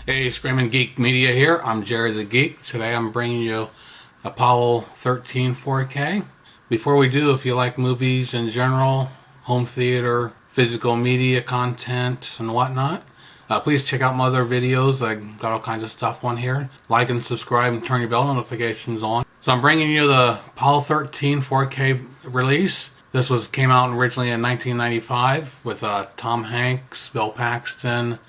Hey, Screaming Geek Media here. I'm Jerry the Geek. Today I'm bringing you Apollo 13 4K. Before we do, if you like movies in general, home theater, physical media content, and whatnot, please check out my other videos. I got all kinds of stuff on here. Like and subscribe and turn your bell notifications on. So I'm bringing you the Apollo 13 4K release. This came out originally in 1995 with Tom Hanks, Bill Paxton,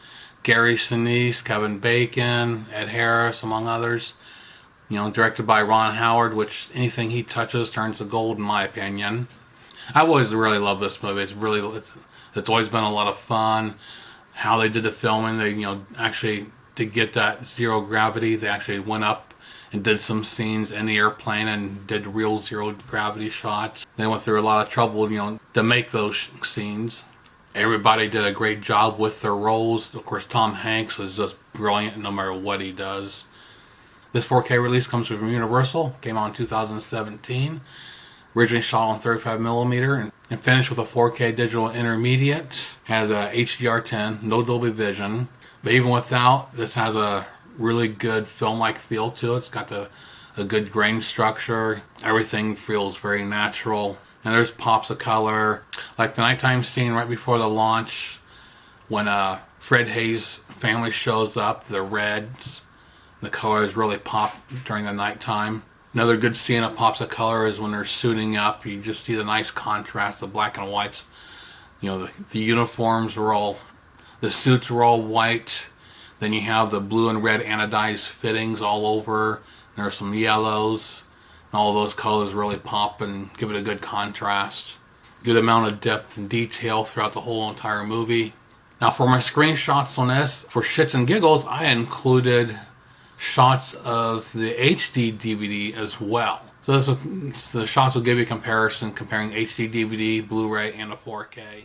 Gary Sinise, Kevin Bacon, Ed Harris, among others. You know, directed by Ron Howard, which anything he touches turns to gold in my opinion. I've always really loved this movie. It's always been a lot of fun. How they did the filming, they actually to get that zero gravity, they actually went up and did some scenes in the airplane and did real zero gravity shots. They went through a lot of trouble, to make those scenes. Everybody did a great job with their roles. Of course, Tom Hanks is just brilliant no matter what he does. This 4K release comes from Universal. Came out in 2017. Originally shot on 35mm and finished with a 4K digital intermediate. Has a HDR10, no Dolby Vision. But even without, this has a really good film-like feel to it. It's got a good grain structure. Everything feels very natural. And there's pops of color. Like the nighttime scene right before the launch when Fred Hayes' family shows up, the reds. The colors really pop during the nighttime. Another good scene of pops of color is when they're suiting up. You just see the nice contrast, the black and whites. The uniforms were all, the suits were all white. Then you have the blue and red anodized fittings all over. There's some yellows. And all those colors really pop and give it a good contrast. Good amount of depth and detail throughout the whole entire movie. Now for my screenshots on this, for shits and giggles, I included shots of the HD DVD as well. So the shots will give you a comparison comparing HD DVD, Blu-ray, and a 4K.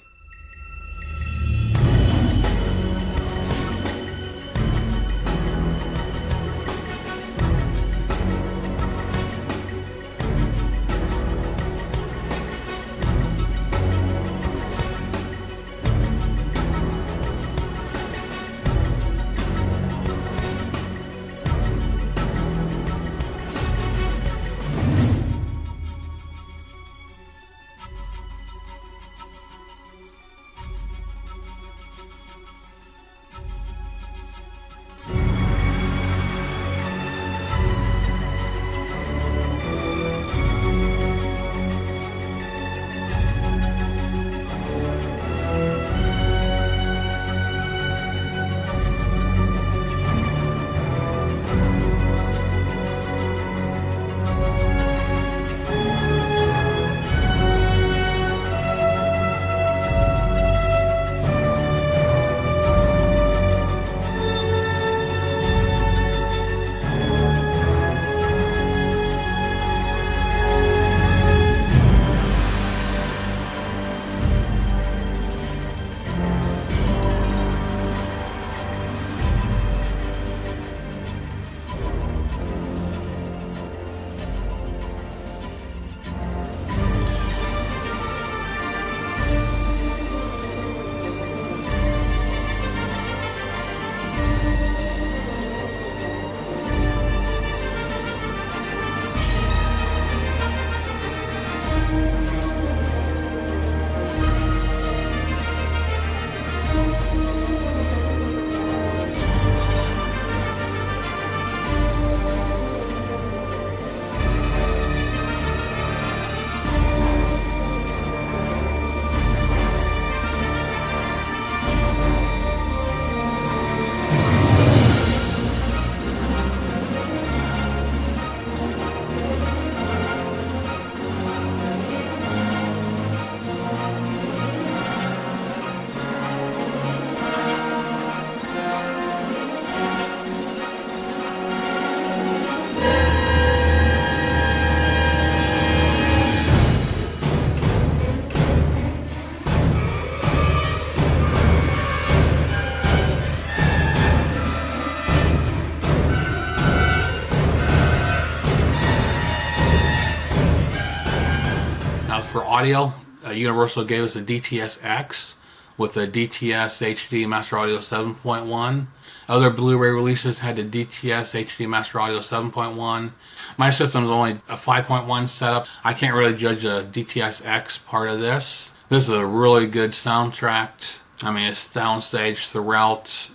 For audio, Universal gave us a DTS-X with the DTS HD Master Audio 7.1. Other Blu-ray releases had the DTS HD Master Audio 7.1. My system's only a 5.1 setup. I can't really judge the DTS X part of this. This is a really good soundtrack. I mean, it's soundstage throughout.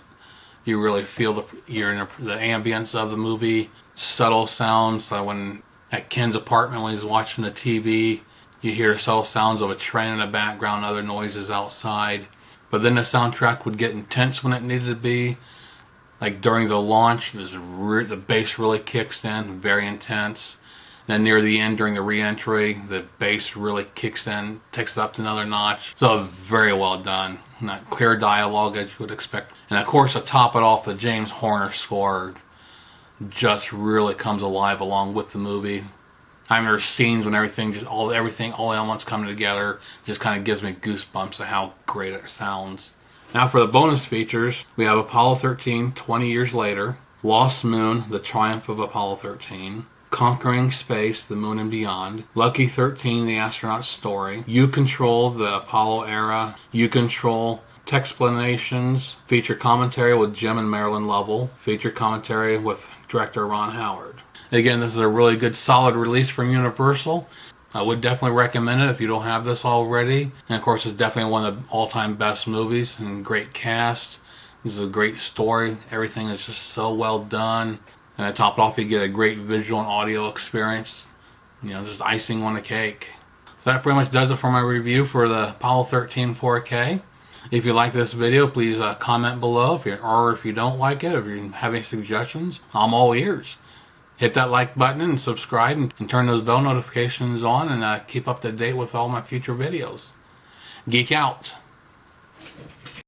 You really feel you're in the ambience of the movie. Subtle sounds, like when at Ken's apartment when he's watching the TV, you hear subtle sounds of a train in the background, other noises outside. But then the soundtrack would get intense when it needed to be. Like during the launch, the bass really kicks in, very intense. And then near the end, during the re-entry, the bass really kicks in, takes it up to another notch. So very well done. And that clear dialogue as you would expect. And of course, to top it off, the James Horner score just really comes alive along with the movie. I mean, there's scenes when all the elements coming together just kind of gives me goosebumps of how great it sounds. Now for the bonus features, we have Apollo 13, 20 years later, Lost Moon, The Triumph of Apollo 13, Conquering Space, The Moon and Beyond, Lucky 13, The Astronaut's Story, You Control, The Apollo Era, You Control, Textplanations, feature commentary with Jim and Marilyn Lovell, feature commentary with director Ron Howard. Again, this is a really good, solid release from Universal. I would definitely recommend it if you don't have this already. And of course, it's definitely one of the all-time best movies and great cast. This is a great story. Everything is just so well done. And to top it off, you get a great visual and audio experience. You know, just icing on the cake. So that pretty much does it for my review for the Apollo 13 4K. If you like this video, please comment below. If you don't like it, if you have any suggestions, I'm all ears. Hit that like button and subscribe and turn those bell notifications on and keep up to date with all my future videos. Geek out.